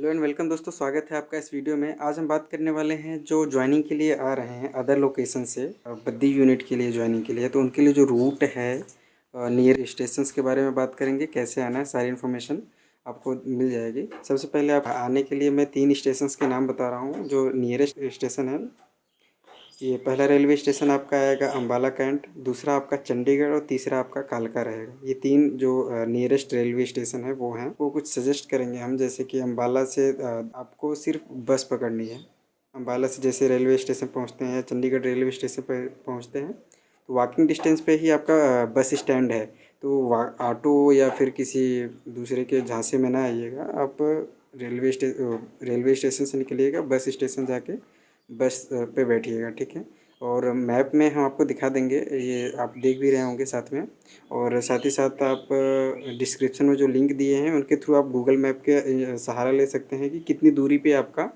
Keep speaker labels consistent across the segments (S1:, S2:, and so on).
S1: Hello and welcome दोस्तों, स्वागत है आपका इस वीडियो में। आज हम बात करने वाले हैं जो ज्वाइनिंग के लिए आ रहे हैं अदर लोकेशन से, बद्दी यूनिट के लिए ज्वाइनिंग के लिए, तो उनके लिए जो रूट है नियर स्टेशंस के बारे में बात करेंगे। कैसे आना है, सारी इन्फॉर्मेशन आपको मिल जाएगी। सबसे पहले आप आने के लिए मैं 3 स्टेशंस के नाम बता रहा हूँ जो नियरेस्ट स्टेशन है। ये पहला रेलवे स्टेशन आपका आएगा अम्बाला कैंट, दूसरा आपका चंडीगढ़ और तीसरा आपका कालका रहेगा। ये 3 जो नियरेस्ट रेलवे स्टेशन है वो हैं। वो कुछ सजेस्ट करेंगे हम, जैसे कि अम्बाला से आपको सिर्फ बस पकड़नी है। अम्बाला से जैसे रेलवे स्टेशन पहुंचते हैं, चंडीगढ़ रेलवे स्टेशन पर पहुंचते हैं, तो वॉकिंग डिस्टेंस पे ही आपका बस स्टैंड है। तो ऑटो या फिर किसी दूसरे के झांसे में ना आइएगा, आप रेलवे स्टेशन से निकलिएगा, बस स्टेशन जाके बस पे बैठिएगा, ठीक है। और मैप में हम आपको दिखा देंगे, ये आप देख भी रहे होंगे साथ में। और साथ ही साथ आप डिस्क्रिप्शन में जो लिंक दिए हैं उनके थ्रू आप गूगल मैप के सहारा ले सकते हैं कि कितनी दूरी पे आपका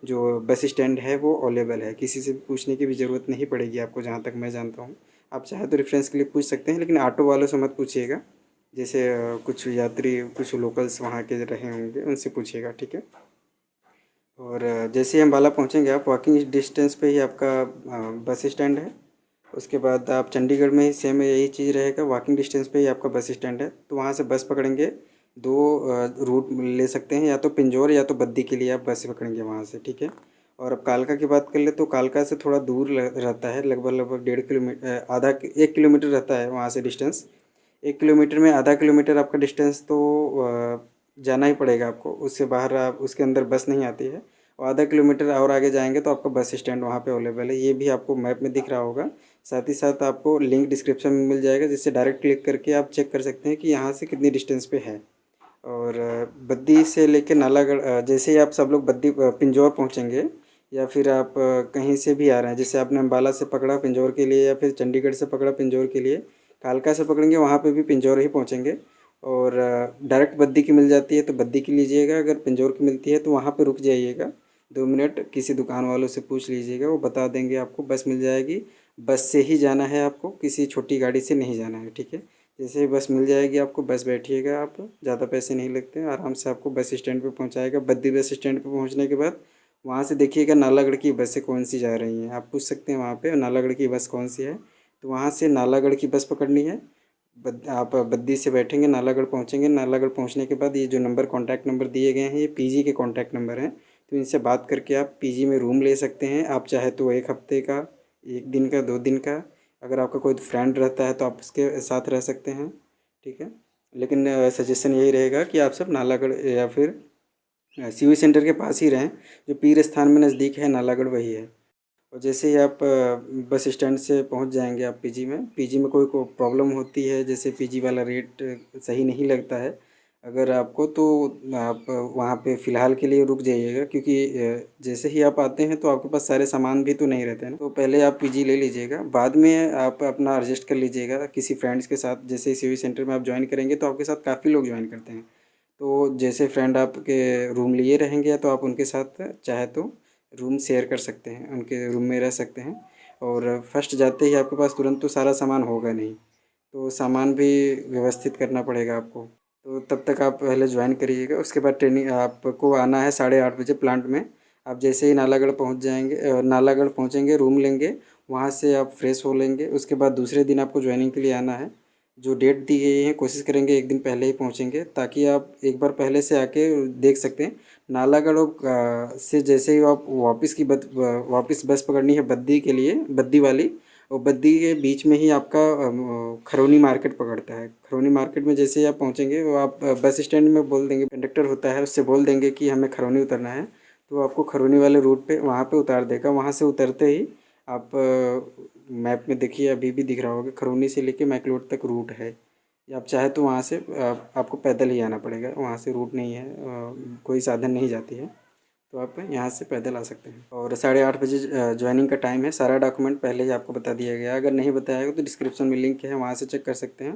S1: जो बस स्टैंड है वो अवेलेबल है। किसी से पूछने की भी ज़रूरत नहीं पड़ेगी आपको, जहाँ तक मैं जानता हूँ। आप चाहे तो रेफरेंस के लिए पूछ सकते हैं, लेकिन ऑटो वालों से मत पूछिएगा। जैसे कुछ यात्री, कुछ लोकल्स वहाँ के रहे होंगे, उनसे पूछिएगा, ठीक है। और जैसे ही अम्बाला पहुँचेंगे आप, वॉकिंग डिस्टेंस पे ही आपका बस स्टैंड है। उसके बाद आप चंडीगढ़ में ही सेम यही चीज़ रहेगा, वॉकिंग डिस्टेंस पे ही आपका बस स्टैंड है। तो वहाँ से बस पकड़ेंगे। दो रूट ले सकते हैं, या तो पिंजौर या तो बद्दी के लिए आप बस पकड़ेंगे वहाँ से, ठीक है। और अब कालका की बात कर ले तो कालका से थोड़ा दूर रहता है, लगभग 1.5 किलोमीटर, आधा 1 किलोमीटर रहता है वहाँ से डिस्टेंस। 1 किलोमीटर में आधा किलोमीटर आपका डिस्टेंस तो जाना ही पड़ेगा आपको। उससे बाहर आप, उसके अंदर बस नहीं आती है। और आधा किलोमीटर और आगे जाएंगे तो आपका बस स्टैंड वहाँ पे अवेलेबल है। ये भी आपको मैप में दिख रहा होगा। साथ ही साथ आपको लिंक डिस्क्रिप्शन में मिल जाएगा, जिससे डायरेक्ट क्लिक करके आप चेक कर सकते हैं कि यहाँ से कितनी डिस्टेंस पे है। और बद्दी से लेके नालागढ़, जैसे ही आप सब लोग बद्दी पिंजौर पहुँचेंगे, या फिर आप कहीं से भी आ रहे हैं, जैसे आपने अम्बाला से पकड़ा पिंजौर के लिए, या फिर चंडीगढ़ से पकड़ा पिंजौर के लिए, कालका से पकड़ेंगे वहाँ पे भी पिंजौर ही पहुँचेंगे। और डायरेक्ट बद्दी की मिल जाती है तो बद्दी की लीजिएगा। अगर पिंजौर की मिलती है तो वहाँ पे रुक जाइएगा, 2 मिनट किसी दुकान वालों से पूछ लीजिएगा, वो बता देंगे आपको, बस मिल जाएगी। बस से ही जाना है आपको, किसी छोटी गाड़ी से नहीं जाना है, ठीक है। जैसे ही बस मिल जाएगी आपको, बस बैठिएगा आप, ज़्यादा पैसे नहीं लगते हैं, आराम से आपको बस स्टैंड पे पहुंचाएगा। बद्दी बस स्टैंड पे पहुंचने के बाद वहाँ से देखिएगा नालागढ़ की बसें कौन सी जा रही हैं। आप पूछ सकते हैं वहाँ पे नालागढ़ की बस कौन सी है। तो वहाँ से नालागढ़ की बस पकड़नी है। आप बद्दी से बैठेंगे, नालागढ़ पहुँचेंगे। नालागढ़ पहुँचने के बाद ये जो नंबर, कॉन्टैक्ट नंबर दिए गए हैं, ये पीजी के कॉन्टैक्ट नंबर हैं। तो इनसे बात करके आप पीजी में रूम ले सकते हैं। आप चाहे तो 1 हफ्ते का, 1 दिन का, 2 दिन का। अगर आपका कोई फ्रेंड रहता है तो आप उसके साथ रह सकते हैं, ठीक है। लेकिन सजेशन यही रहेगा कि आप सब नालागढ़ या फिर सीवी सेंटर के पास ही रहें। जो पीर स्थान में नज़दीक है नालागढ़, वही है। और जैसे ही आप बस स्टैंड से पहुंच जाएंगे आप पीजी में कोई प्रॉब्लम होती है, जैसे पीजी वाला रेट सही नहीं लगता है अगर आपको, तो आप वहाँ पे फ़िलहाल के लिए रुक जाइएगा। क्योंकि जैसे ही आप आते हैं तो आपके पास सारे सामान भी तो नहीं रहते हैं ना। तो पहले आप पीजी ले लीजिएगा, बाद में आप अपना एडजस्ट कर लीजिएगा किसी फ्रेंड्स के साथ। जैसे सीवी सेंटर में आप ज्वाइन करेंगे तो आपके साथ काफ़ी लोग ज्वाइन करते हैं। तो जैसे फ्रेंड आपके रूम लिए रहेंगे तो आप उनके साथ चाहे तो रूम शेयर कर सकते हैं, उनके रूम में रह सकते हैं। और फर्स्ट जाते ही आपके पास तुरंत तो सारा सामान होगा नहीं, तो सामान भी व्यवस्थित करना पड़ेगा आपको। तो तब तक आप पहले ज्वाइन करिएगा। उसके बाद ट्रेनिंग आपको आना है 8:30 बजे प्लांट में। आप जैसे ही नालागढ़ पहुंच जाएंगे, नालागढ़ पहुंचेंगे, रूम लेंगे, वहां से आप फ्रेश हो लेंगे। उसके बाद दूसरे दिन आपको ज्वाइनिंग के लिए आना है। जो डेट दी गई है, कोशिश करेंगे 1 दिन पहले ही पहुंचेंगे, ताकि आप एक बार पहले से आके देख सकते हैं। नालागढ़ से जैसे ही आप वापस बस पकड़नी है बद्दी के लिए, बद्दी वाली, और बद्दी के बीच में ही आपका खरौनी मार्केट पकड़ता है। खरौनी मार्केट में जैसे ही आप पहुंचेंगे, वो आप बस स्टैंड में बोल देंगे, कंडक्टर होता है, उससे बोल देंगे कि हमें खरौनी उतरना है, तो आपको खरौनी वाले रूट पे वहाँ पे उतार देगा। वहाँ से उतरते ही आप मैप में देखिए, अभी भी दिख रहा होगा, खरौनी से लेके मैकलोड तक रूट है। या आप चाहे तो वहाँ से आपको पैदल ही आना पड़ेगा, वहाँ से रूट नहीं है, कोई साधन नहीं जाती है। तो आप यहाँ से पैदल आ सकते हैं। और 8:30 बजे ज्वाइनिंग का टाइम है। सारा डॉक्यूमेंट पहले ही आपको बता दिया गया है। अगर नहीं बताया गया तो डिस्क्रिप्शन में लिंक है, वहाँ से चेक कर सकते हैं।